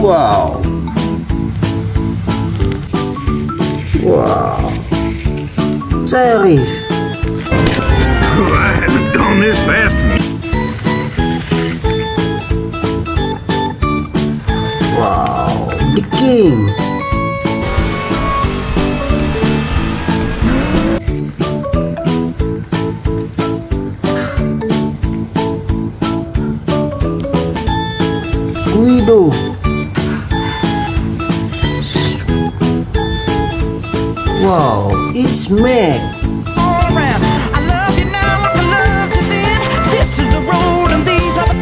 Wow. Wow. Sheriff. I haven't gone this fast. Wow. The King. Guido. Wow, it's Mac. All around. I love you now like I loved you then. This is the road and these are the...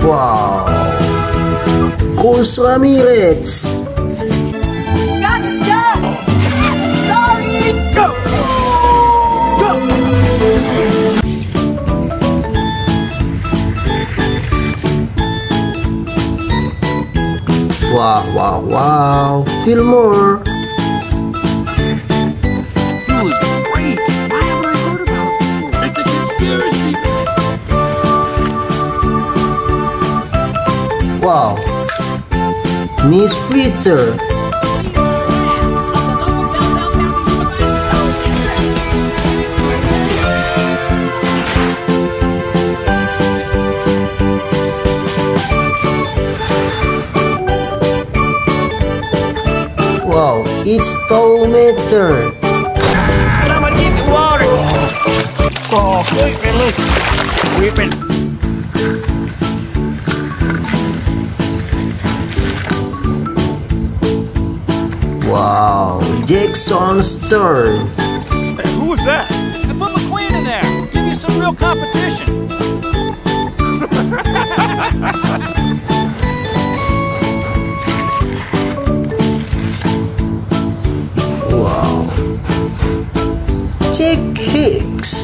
Wow. Coach Ramirez. Got stuck! Sorry! Go! Go! Wow, wow, wow. Fillmore. He was great. Why haven't I heard about it before? It's a conspiracy. Wow. Miss Fletcher. Wow, it's Tomater. I'm gonna give you water! Oh, weeping, look. Weeping. Wow, Jackson's turn. Hey, who was that? I put McQueen in there. Give you some real competition. Wow. Chick Hicks.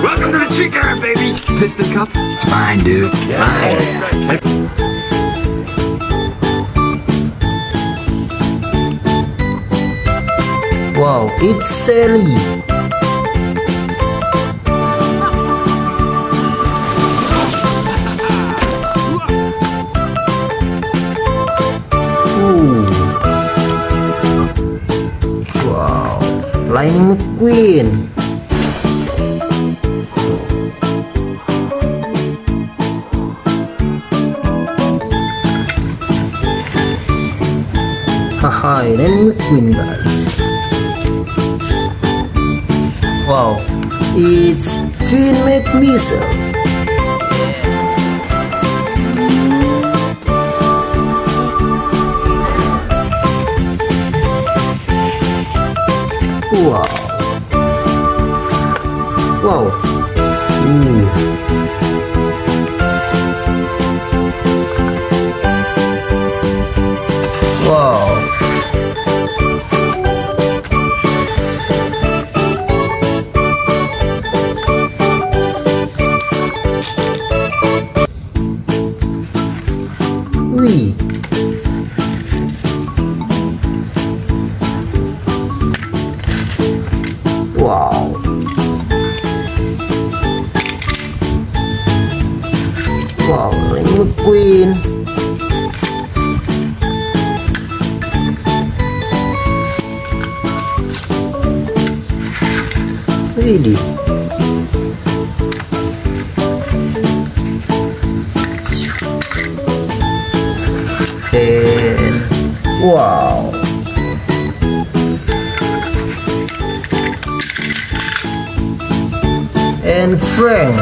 Welcome to the Chicken, baby. Piston cup? It's mine, dude. It's mine. Wow, it's Sally. Ooh. Wow, Lightning McQueen. Haha, Lightning McQueen, guys. Wow, it's Finn McMissile. Wow. Wow. Ooh. Wow. Wee. Wow. Wow, McQueen. Really? And wow. And Frank.